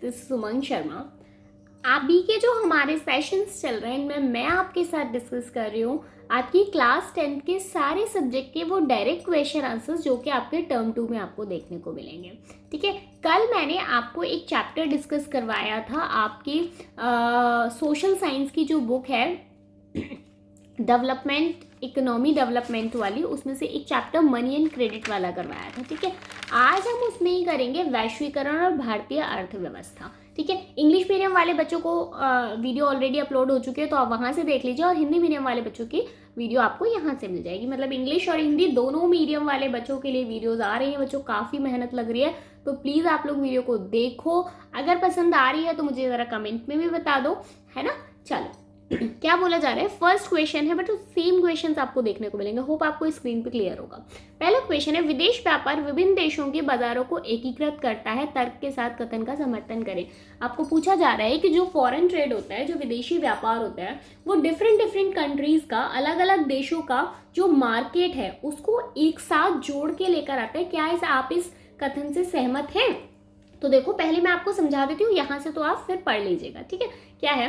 This Suman Sharma. अभी के जो हमारे सेशंस चल रहे हैं इनमें मैं आपके साथ डिस्कस कर रही हूँ आपकी क्लास 10 के सारे सब्जेक्ट के वो डायरेक्ट क्वेश्चन आंसर्स जो कि आपके टर्म 2 में आपको देखने को मिलेंगे। ठीक है, कल मैंने आपको एक चैप्टर डिस्कस करवाया था आपकी सोशल साइंस की जो बुक है डेवलपमेंट इकोनॉमी डेवलपमेंट वाली, उसमें से एक चैप्टर मनी एंड क्रेडिट वाला करवाया था। ठीक है, आज हम उसमें ही करेंगे वैश्वीकरण और भारतीय अर्थव्यवस्था। ठीक है, इंग्लिश मीडियम वाले बच्चों को वीडियो ऑलरेडी अपलोड हो चुके हैं तो आप वहाँ से देख लीजिए, और हिंदी मीडियम वाले बच्चों की वीडियो आपको यहाँ से मिल जाएगी। मतलब इंग्लिश और हिंदी दोनों मीडियम वाले बच्चों के लिए वीडियोज़ आ रही हैं। बच्चों काफ़ी मेहनत लग रही है, तो प्लीज़ आप लोग वीडियो को देखो। अगर पसंद आ रही है तो मुझे ज़रा कमेंट में भी बता दो, है ना। चलो क्या बोला जा रहा है, फर्स्ट क्वेश्चन है, बट सेम क्वेश्चंस आपको देखने को मिलेंगे। होप आपको स्क्रीन पे क्लियर होगा। पहला क्वेश्चन है, विदेश व्यापार विभिन्न देशों के बाजारों को एकीकृत करता है, तर्क के साथ कथन का समर्थन करें। आपको पूछा जा रहा है कि जो फॉरेन ट्रेड होता है, जो विदेशी व्यापार होता है, वो डिफरेंट कंट्रीज का, अलग अलग देशों का जो मार्केट है उसको एक साथ जोड़ के लेकर आता है। क्या आप इस कथन से सहमत हैं? तो देखो पहले मैं आपको समझा देती हूँ, यहाँ से तो आप फिर पढ़ लीजिएगा। ठीक है, क्या है,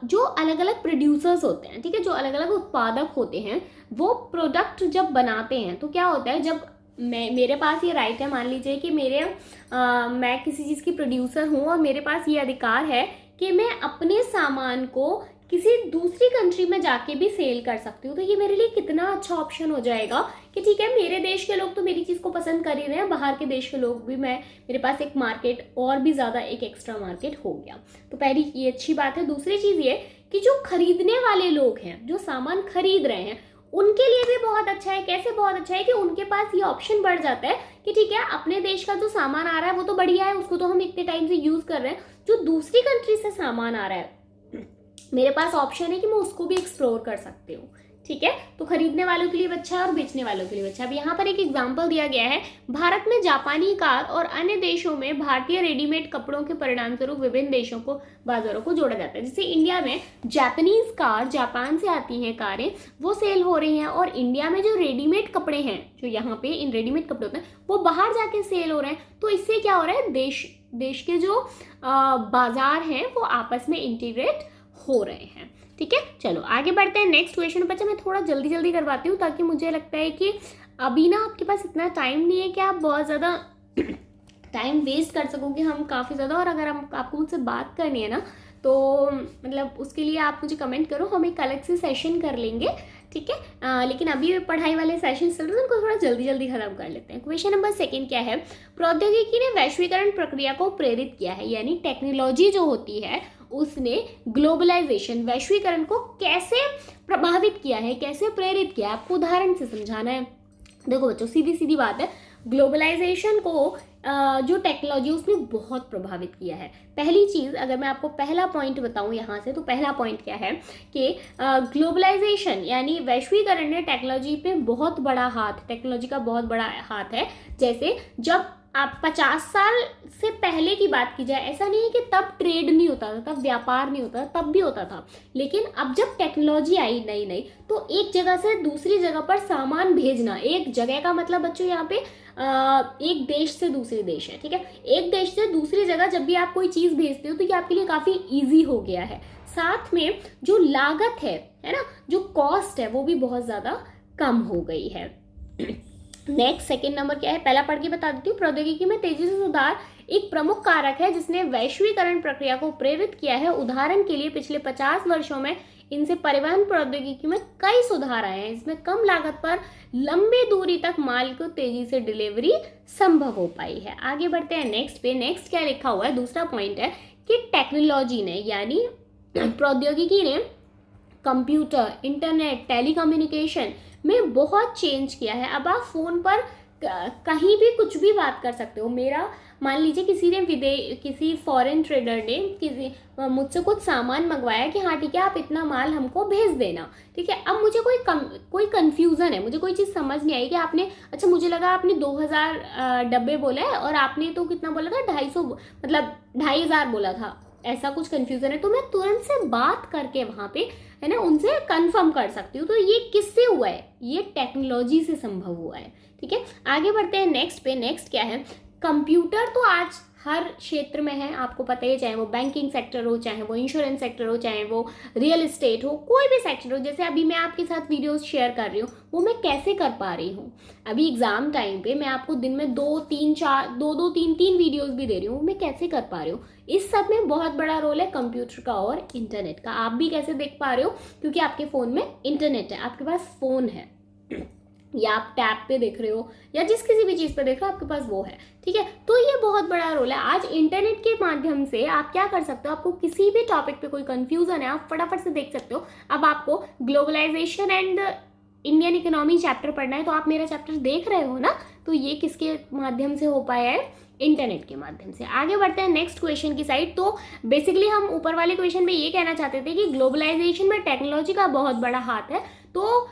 जो अलग अलग प्रोड्यूसर्स होते हैं, ठीक है, जो अलग अलग उत्पादक होते हैं, वो प्रोडक्ट जब बनाते हैं तो क्या होता है, जब मेरे पास ये राइट है, मान लीजिए कि मैं किसी चीज़ की प्रोड्यूसर हूँ और मेरे पास ये अधिकार है कि मैं अपने सामान को किसी दूसरी कंट्री में जाके भी सेल कर सकती हूँ। तो ये मेरे लिए कितना अच्छा ऑप्शन हो जाएगा कि ठीक है, मेरे देश के लोग तो मेरी चीज़ को पसंद कर ही रहे हैं, बाहर के देश के लोग भी, मेरे पास एक मार्केट और भी ज़्यादा एक एक्स्ट्रा मार्केट हो गया। तो पहली ये अच्छी बात है। दूसरी चीज़ ये कि जो खरीदने वाले लोग हैं, जो सामान खरीद रहे हैं, उनके लिए भी बहुत अच्छा है। कैसे बहुत अच्छा है कि उनके पास ये ऑप्शन बढ़ जाता है कि ठीक है, अपने देश का जो सामान आ रहा है वो तो बढ़िया है, उसको तो हम इतने टाइम से यूज़ कर रहे हैं। जो दूसरी कंट्री से सामान आ रहा है, मेरे पास ऑप्शन है कि मैं उसको भी एक्सप्लोर कर सकती हूँ। ठीक है, तो खरीदने वालों के लिए अच्छा है और बेचने वालों के लिए अच्छा है। अब यहाँ पर एक एग्जांपल दिया गया है, भारत में जापानी कार और अन्य देशों में भारतीय रेडीमेड कपड़ों के परिणाम स्वरूप विभिन्न देशों को बाजारों को जोड़ा जाता है। जैसे इंडिया में जापानीज कार, जापान से आती हैं कारें, वो सेल हो रही हैं, और इंडिया में जो रेडीमेड कपड़े हैं, जो यहाँ पे इन रेडीमेड कपड़े होते हैं, वो बाहर जाके सेल हो रहे हैं। तो इससे क्या हो रहा है, देश के जो बाजार हैं वो आपस में इंटीग्रेट हो रहे हैं। ठीक है, चलो आगे बढ़ते हैं नेक्स्ट क्वेश्चन। बच्चा मैं थोड़ा जल्दी करवाती हूँ, ताकि मुझे लगता है कि अभी ना आपके पास इतना टाइम नहीं है कि आप बहुत ज़्यादा टाइम वेस्ट कर सकोगे, हम काफ़ी ज़्यादा। और अगर आपको मुझसे बात करनी है ना, तो मतलब उसके लिए आप मुझे कमेंट करो, हम एक अलग से सेशन कर लेंगे। ठीक है, लेकिन अभी पढ़ाई वाले सेशन चल रहे हैं, उनको थोड़ा जल्दी खत्म कर लेते हैं। क्वेश्चन नंबर 2 क्या है, प्रौद्योगिकी ने वैश्वीकरण प्रक्रिया को प्रेरित किया है, यानी टेक्नोलॉजी जो होती है उसने ग्लोबलाइजेशन, वैश्वीकरण को कैसे प्रभावित किया है, कैसे प्रेरित किया है, आपको उदाहरण से समझाना है। देखो बच्चों, सीधी बात है, ग्लोबलाइजेशन को जो टेक्नोलॉजी उसने बहुत प्रभावित किया है। पहली चीज़, अगर मैं आपको पहला पॉइंट बताऊं यहाँ से, तो पहला पॉइंट क्या है कि ग्लोबलाइजेशन यानी वैश्वीकरण ने टेक्नोलॉजी पे बहुत बड़ा हाथ, टेक्नोलॉजी का बहुत बड़ा हाथ है। जैसे जब आप 50 साल से पहले की बात की जाए, ऐसा नहीं है कि तब ट्रेड नहीं होता था, तब व्यापार नहीं होता था, तब भी होता था। लेकिन अब जब टेक्नोलॉजी आई नई, तो एक जगह से दूसरी जगह पर सामान भेजना, एक जगह का मतलब बच्चों यहाँ पे एक देश से दूसरे देश है। ठीक है, एक देश से दूसरी जगह जब भी आप कोई चीज़ भेजते हो तो ये आपके लिए काफ़ी ईजी हो गया है। साथ में जो लागत है ना, जो कॉस्ट है, वो भी बहुत ज़्यादा कम हो गई है। नेक्स्ट सेकंड नंबर क्या है, पहला पढ़ के बता देती हूँ। प्रौद्योगिकी में तेजी से सुधार एक प्रमुख कारक है जिसने वैश्वीकरण प्रक्रिया को प्रेरित किया है। उदाहरण के लिए पिछले 50 वर्षों में इनसे परिवहन प्रौद्योगिकी में कई सुधार आए हैं। इसमें कम लागत पर लंबी दूरी तक माल को तेजी से डिलीवरी संभव हो पाई है। आगे बढ़ते हैं नेक्स्ट पे। नेक्स्ट क्या लिखा हुआ है, दूसरा पॉइंट है कि टेक्नोलॉजी ने यानी प्रौद्योगिकी ने कंप्यूटर, इंटरनेट, टेलीकम्युनिकेशन में बहुत चेंज किया है। अब आप फ़ोन पर कहीं भी कुछ भी बात कर सकते हो। मेरा मान लीजिए किसी फॉरेन ट्रेडर ने मुझसे कुछ सामान मंगवाया कि हाँ ठीक है, आप इतना माल हमको भेज देना। ठीक है, अब मुझे कोई कंफ्यूजन है, मुझे कोई चीज़ समझ नहीं आई कि आपने, अच्छा मुझे लगा आपने 2000 डब्बे बोला है और आपने तो कितना बोला था, 250, मतलब 2500 बोला था, ऐसा कुछ कंफ्यूजन है। तो मैं तुरंत से बात करके वहाँ पे, है ना, उनसे कंफर्म कर सकती हूँ। तो ये किससे हुआ है, ये टेक्नोलॉजी से संभव हुआ है। ठीक है, आगे बढ़ते हैं नेक्स्ट पे। नेक्स्ट क्या है, कंप्यूटर तो आज हर क्षेत्र में है, आपको पता ही है, चाहे वो बैंकिंग सेक्टर हो, चाहे वो इंश्योरेंस सेक्टर हो, चाहे वो रियल एस्टेट हो, कोई भी सेक्टर हो। जैसे अभी मैं आपके साथ वीडियोस शेयर कर रही हूँ, वो मैं कैसे कर पा रही हूँ। अभी एग्जाम टाइम पे मैं आपको दिन में 2-3 वीडियोस भी दे रही हूँ, मैं कैसे कर पा रही हूँ। इस सब में बहुत बड़ा रोल है कंप्यूटर का और इंटरनेट का। आप भी कैसे देख पा रहे हो, क्योंकि आपके फ़ोन में इंटरनेट है, आपके पास फ़ोन है, या आप टैब पे देख रहे हो, या जिस किसी भी चीज़ पे देख रहे हो, आपके पास वो है, ठीक है। तो ये बहुत बड़ा रोल है। आज इंटरनेट के माध्यम से आप क्या कर सकते हो, आपको किसी भी टॉपिक पे कोई कंफ्यूजन है, आप फटाफट से देख सकते हो। अब आपको globalisation and Indian economy chapter पढ़ना है, तो आप मेरा चैप्टर देख रहे हो ना, तो ये किसके माध्यम से हो पाया है, इंटरनेट के माध्यम से। आगे बढ़ते हैं नेक्स्ट क्वेश्चन की साइड। तो बेसिकली हम ऊपर वाले क्वेश्चन में ये कहना चाहते थे कि ग्लोबलाइजेशन में टेक्नोलॉजी का बहुत बड़ा हाथ है। तो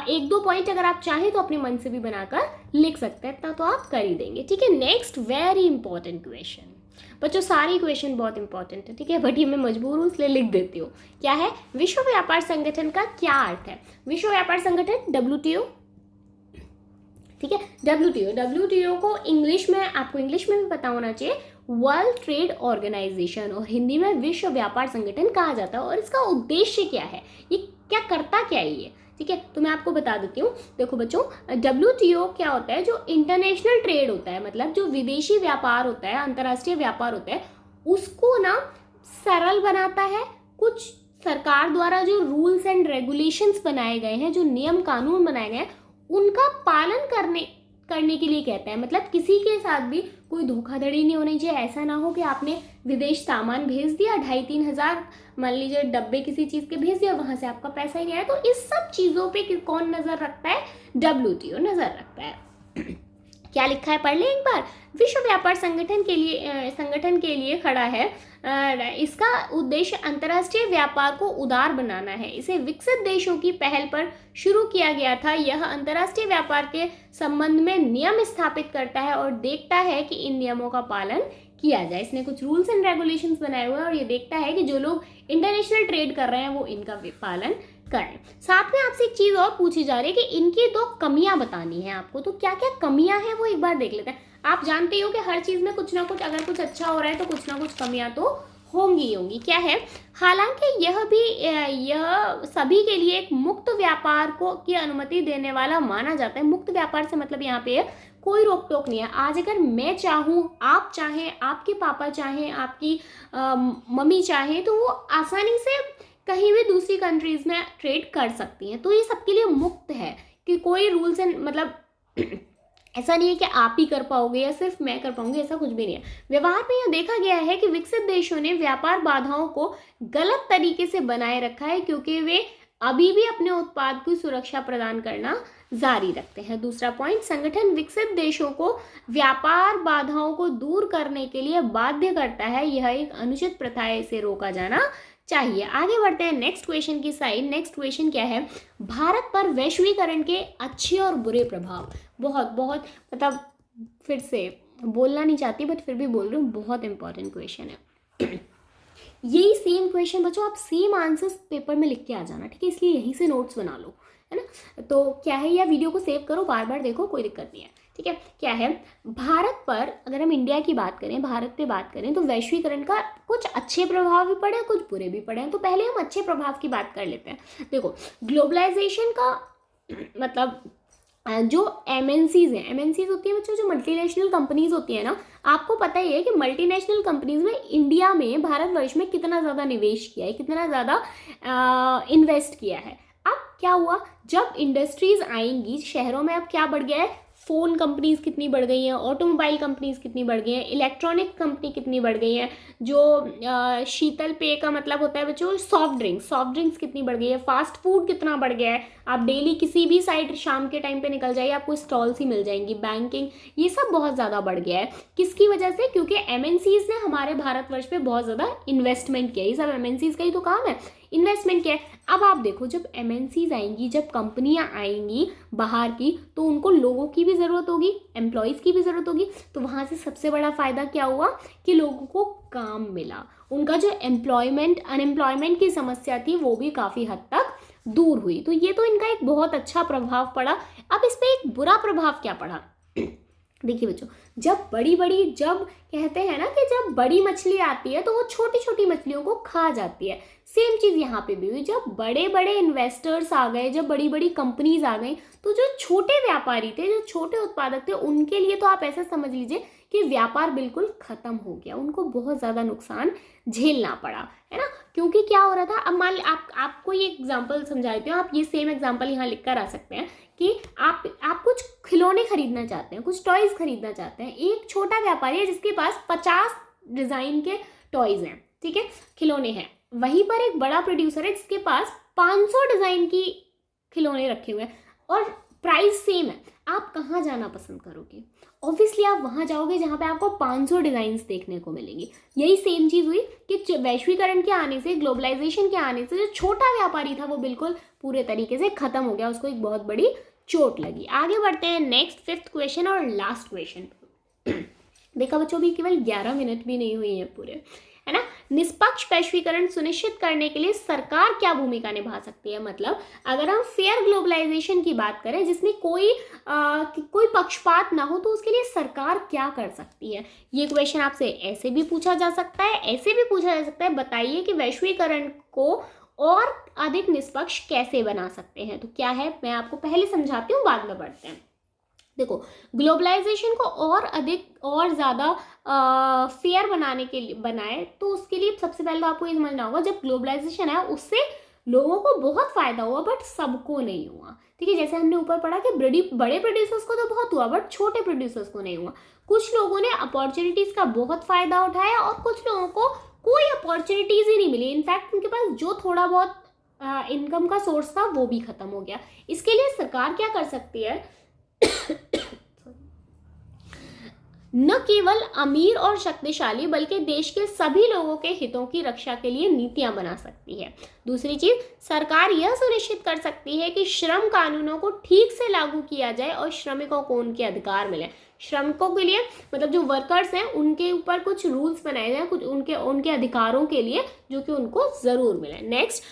एक दो पॉइंट अगर आप चाहें तो अपने मन से भी बनाकर लिख सकते हैं, इतना तो आप कर ही देंगे, ठीक है। नेक्स्ट वेरी इंपॉर्टेंट क्वेश्चन बच्चों, सारी क्वेश्चन बहुत इंपॉर्टेंट है, ठीक है, बट ये मैं मजबूर हूँ इसलिए लिख देती हूँ। क्या है, विश्व व्यापार संगठन का क्या अर्थ है। विश्व व्यापार संगठन WTO, ठीक है, WTO को इंग्लिश में, आपको इंग्लिश में भी पता होना चाहिए, वर्ल्ड ट्रेड ऑर्गेनाइजेशन, और हिंदी में विश्व व्यापार संगठन कहा जाता है। और इसका उद्देश्य क्या है, ये क्या करता क्या है ये, ठीक है, तो मैं आपको बता देती हूँ। देखो बच्चों, WTO क्या होता है, जो इंटरनेशनल ट्रेड होता है, मतलब जो विदेशी व्यापार होता है, अंतर्राष्ट्रीय व्यापार होता है, उसको ना सरल बनाता है। कुछ सरकार द्वारा जो रूल्स एंड रेगुलेशंस बनाए गए हैं, जो नियम कानून बनाए गए हैं, उनका पालन करने के लिए कहता है। मतलब किसी के साथ भी कोई धोखाधड़ी नहीं होनी चाहिए। ऐसा ना हो कि आपने विदेश सामान भेज दिया, 2,500-3 हज़ार मान लीजिए डब्बे किसी चीज़ के भेज दिया, वहाँ से आपका पैसा ही नहीं आया। तो इस सब चीज़ों पे कौन नज़र रखता है, WTO नज़र रखता है। क्या लिखा है, पढ़ लें एक बार। विश्व व्यापार संगठन के लिए खड़ा है। इसका उद्देश्य अंतर्राष्ट्रीय व्यापार को उदार बनाना है। इसे विकसित देशों की पहल पर शुरू किया गया था। यह अंतर्राष्ट्रीय व्यापार के संबंध में नियम स्थापित करता है और देखता है कि इन नियमों का पालन किया जाए। इसने कुछ रूल्स एंड रेगुलेशंस बनाए हुए हैं और ये देखता है कि जो लोग इंटरनेशनल ट्रेड कर रहे हैं वो इनका पालन करें। साथ में आपसे एक चीज़ और पूछी जा रही है कि इनकी 2 कमियां बतानी है आपको। तो क्या क्या कमियां हैं वो एक बार देख लेते हैं। आप जानते हो कि हर चीज़ में कुछ ना कुछ, अगर कुछ अच्छा हो रहा है तो कुछ ना कुछ कमियां तो होंगी। क्या है, हालांकि यह सभी के लिए एक मुक्त व्यापार की अनुमति देने वाला माना जाता है। मुक्त व्यापार से मतलब यहाँ पे कोई रोक टोक नहीं है। आज अगर मैं चाहूँ, आप चाहें, आपके पापा चाहें, आपकी मम्मी चाहें, तो वो आसानी से कहीं भी दूसरी कंट्रीज में ट्रेड कर सकती हैं। तो ये सबके लिए मुक्त है कि कोई रूल्स एंड मतलब ऐसा नहीं है कि आप ही कर पाओगे या सिर्फ मैं कर पाऊंगी, ऐसा कुछ भी नहीं है। व्यवहार में यह देखा गया है कि विकसित देशों ने व्यापार बाधाओं को गलत तरीके से बनाए रखा है, क्योंकि वे अभी भी अपने उत्पाद की सुरक्षा प्रदान करना जारी रखते हैं। दूसरा पॉइंट, संगठन विकसित देशों को व्यापार बाधाओं को दूर करने के लिए बाध्य करता है। यह एक अनुचित प्रथा है, इसे रोका जाना चाहिए। आगे बढ़ते हैं नेक्स्ट क्वेश्चन की साइड। नेक्स्ट क्वेश्चन क्या है, भारत पर वैश्वीकरण के अच्छे और बुरे प्रभाव। बहुत मतलब फिर से बोलना नहीं चाहती बट फिर भी बोल रही हूँ, बहुत इंपॉर्टेंट क्वेश्चन है। यही सेम क्वेश्चन बच्चों आप सेम आंसर्स पेपर में लिख के आ जाना, ठीक है, इसलिए यहीं से नोट्स बना लो, है ना। तो क्या है, या वीडियो को सेव करो, बार बार देखो, कोई दिक्कत नहीं है, ठीक है। क्या है, भारत पर अगर हम इंडिया की बात करें, भारत पे बात करें, तो वैश्वीकरण का कुछ अच्छे प्रभाव भी पड़े, कुछ बुरे भी पड़े हैं। तो पहले हम अच्छे प्रभाव की बात कर लेते हैं। देखो, ग्लोबलाइजेशन का मतलब जो MNCs हैं, MNCs होती है बच्चों, जो मल्टीनेशनल कंपनीज होती है ना, आपको पता ही है कि मल्टीनेशनल कंपनीज में इंडिया में, भारतवर्ष में कितना ज़्यादा निवेश किया है, कितना ज़्यादा इन्वेस्ट किया है। अब क्या हुआ, जब इंडस्ट्रीज आएंगी शहरों में, अब क्या बढ़ गया है, फ़ोन कंपनीज कितनी बढ़ गई हैं, ऑटोमोबाइल कंपनीज कितनी बढ़ गई हैं, इलेक्ट्रॉनिक कंपनी कितनी बढ़ गई हैं, जो शीतल पेय का मतलब होता है बच्चों सॉफ्ट ड्रिंक्स कितनी बढ़ गई है, फास्ट फूड कितना बढ़ गया है। आप डेली किसी भी साइड शाम के टाइम पे निकल जाइए, आपको स्टॉल्स ही मिल जाएंगी, बैंकिंग, ये सब बहुत ज़्यादा बढ़ गया है। किसकी वजह से, क्योंकि MNCs ने हमारे भारतवर्ष पे बहुत ज़्यादा इन्वेस्टमेंट किया। ये सब MNCs का ही तो काम है, इन्वेस्टमेंट किया है। अब आप देखो, जब MNCs आएंगी, जब कंपनियां आएंगी बाहर की, तो उनको लोगों की भी ज़रूरत होगी, एम्प्लॉयज़ की भी ज़रूरत होगी। तो वहाँ से सबसे बड़ा फ़ायदा क्या हुआ कि लोगों को काम मिला, उनका जो अनएम्प्लॉयमेंट की समस्या थी वो भी काफ़ी हद तक दूर हुई। तो ये तो इनका एक बहुत अच्छा प्रभाव पड़ा। अब इस पर एक बुरा प्रभाव क्या पड़ा, देखिए बच्चों, जब कहते हैं ना कि जब बड़ी मछली आती है तो वो छोटी छोटी मछलियों को खा जाती है। सेम चीज़ यहाँ पे भी हुई, जब बड़े बड़े इन्वेस्टर्स आ गए, जब बड़ी बड़ी कंपनीज आ गई, तो जो छोटे व्यापारी थे, जो छोटे उत्पादक थे, उनके लिए तो आप ऐसा समझ लीजिए कि व्यापार बिल्कुल खत्म हो गया, उनको बहुत ज़्यादा नुकसान झेलना पड़ा, है ना। क्योंकि क्या हो रहा था, अब मान आपको ये एग्जाम्पल समझा देती हूँ, आप ये सेम एग्जाम्पल यहाँ लिख कर आ सकते हैं कि आप कुछ खिलौने खरीदना चाहते हैं, कुछ टॉयज खरीदना चाहते हैं। एक छोटा व्यापारी है जिसके पास 50 डिजाइन के टॉयज हैं, ठीक है, खिलौने हैं। वहीं पर एक बड़ा प्रोड्यूसर है जिसके पास 500 डिजाइन की खिलौने रखे हुए हैं और प्राइस सेम है। आप कहाँ जाना पसंद करोगे? ऑब्वियसली आप वहाँ जाओगे जहाँ पे आपको 500 डिजाइन्स देखने को मिलेंगी। यही सेम चीज़ हुई कि वैश्वीकरण के आने से, ग्लोबलाइजेशन के आने से, जो छोटा व्यापारी था वो बिल्कुल पूरे तरीके से खत्म हो गया, उसको एक बहुत बड़ी चोट लगी। आगे बढ़ते हैं नेक्स्ट 5th क्वेश्चन और लास्ट क्वेश्चन। देखा बच्चों, भी केवल 11 मिनट भी नहीं हुई है पूरे, है ना। निष्पक्ष वैश्वीकरण सुनिश्चित करने के लिए सरकार क्या भूमिका निभा सकती है? मतलब अगर हम फेयर ग्लोबलाइजेशन की बात करें जिसमें कोई पक्षपात ना हो, तो उसके लिए सरकार क्या कर सकती है? ये क्वेश्चन आपसे ऐसे भी पूछा जा सकता है, ऐसे भी पूछा जा सकता है। बताइए कि वैश्वीकरण को और अधिक निष्पक्ष कैसे बना सकते हैं? तो क्या है, मैं आपको पहले समझाती हूँ, बाद में बढ़ते हैं। देखो, ग्लोबलाइजेशन को और अधिक और ज़्यादा फेयर बनाने के लिए बनाए, तो उसके लिए सबसे पहले तो आपको ये समझना होगा, जब ग्लोबलाइजेशन है उससे लोगों को बहुत फ़ायदा हुआ बट सबको नहीं हुआ, ठीक है। जैसे हमने ऊपर पढ़ा कि बड़े प्रोड्यूसर्स को तो बहुत हुआ बट छोटे प्रोड्यूसर्स को नहीं हुआ। कुछ लोगों ने अपॉर्चुनिटीज़ का बहुत फ़ायदा उठाया और कुछ लोगों को कोई अपॉर्चुनिटीज़ ही नहीं मिली। इनफैक्ट उनके पास जो थोड़ा बहुत इनकम का सोर्स था वो भी ख़त्म हो गया। इसके लिए सरकार क्या कर सकती है? न केवल अमीर और शक्तिशाली बल्कि देश के सभी लोगों के हितों की रक्षा के लिए नीतियां बना सकती है। दूसरी चीज, सरकार यह सुनिश्चित कर सकती है कि श्रम कानूनों को ठीक से लागू किया जाए और श्रमिकों को उनके अधिकार मिले। श्रमिकों के लिए मतलब जो वर्कर्स हैं उनके ऊपर कुछ रूल्स बनाए जाए, कुछ उनके अधिकारों के लिए जो कि उनको ज़रूर मिले। नेक्स्ट,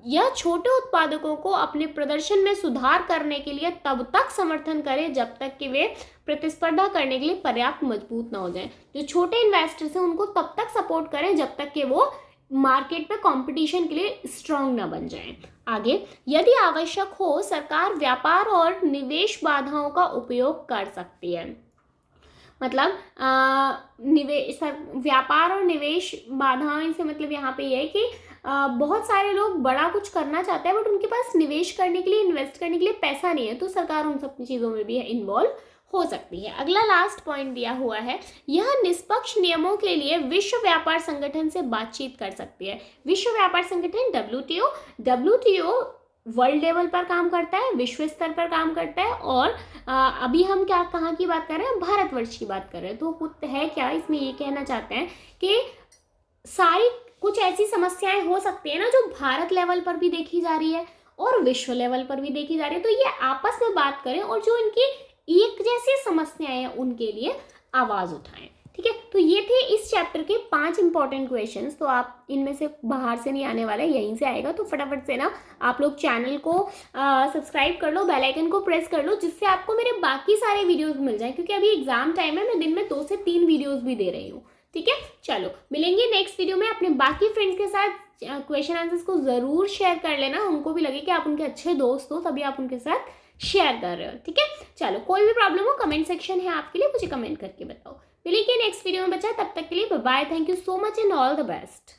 यह छोटे उत्पादकों को अपने प्रदर्शन में सुधार करने के लिए तब तक समर्थन करे जब तक कि वे प्रतिस्पर्धा करने के लिए पर्याप्त मजबूत ना हो जाए। जो छोटे इन्वेस्टर्स हैं उनको तब तक सपोर्ट करें जब तक कि वो मार्केट में कंपटीशन के लिए स्ट्रांग ना बन जाएं। आगे, यदि आवश्यक हो सरकार व्यापार और निवेश बाधाओं का उपयोग कर सकती है। मतलब व्यापार और निवेश बाधाएं से मतलब यहाँ पे ये है कि बहुत सारे लोग बड़ा कुछ करना चाहते हैं बट उनके पास निवेश करने के लिए, इन्वेस्ट करने के लिए पैसा नहीं है, तो सरकार उन सब चीज़ों में भी इन्वॉल्व हो सकती है। अगला लास्ट पॉइंट दिया हुआ है, यह निष्पक्ष नियमों के लिए विश्व व्यापार संगठन से बातचीत कर सकती है। विश्व व्यापार संगठन WTO वर्ल्ड लेवल पर काम करता है, विश्व स्तर पर काम करता है और अभी हम कहाँ की बात कर रहे हैं? भारतवर्ष की बात कर रहे हैं। तो है क्या, इसमें ये कहना चाहते हैं कि सारी कुछ ऐसी समस्याएं हो सकती है ना जो भारत लेवल पर भी देखी जा रही है और विश्व लेवल पर भी देखी जा रही है, तो ये आपस में बात करें और जो इनकी एक जैसी समस्याएं हैं उनके लिए आवाज उठाएं, ठीक है। तो ये थे इस चैप्टर के 5 इंपॉर्टेंट क्वेश्चंस। तो आप इनमें से बाहर से नहीं आने वाला है, यहीं से आएगा। तो फटाफट से ना आप लोग चैनल को सब्सक्राइब कर लो, बेल आइकन को प्रेस कर लो, जिससे आपको मेरे बाकी सारे वीडियोस मिल जाएं, क्योंकि अभी एग्जाम टाइम है, मैं दिन में 2 से 3 वीडियोस भी दे रही हूँ, ठीक है। चलो मिलेंगे नेक्स्ट वीडियो में। अपने बाकी फ्रेंड्स के साथ क्वेश्चन आंसर्स को जरूर शेयर कर लेना, उनको भी लगे कि आप उनके अच्छे दोस्त हो, तभी आप उनके साथ शेयर कर रहे हो, ठीक है। चलो, कोई भी प्रॉब्लम हो कमेंट सेक्शन है आपके लिए, मुझे कमेंट करके बताओ। मिलेंगे नेक्स्ट वीडियो में बच्चा, तब तक के लिए bye bye, thank you so much and all the best.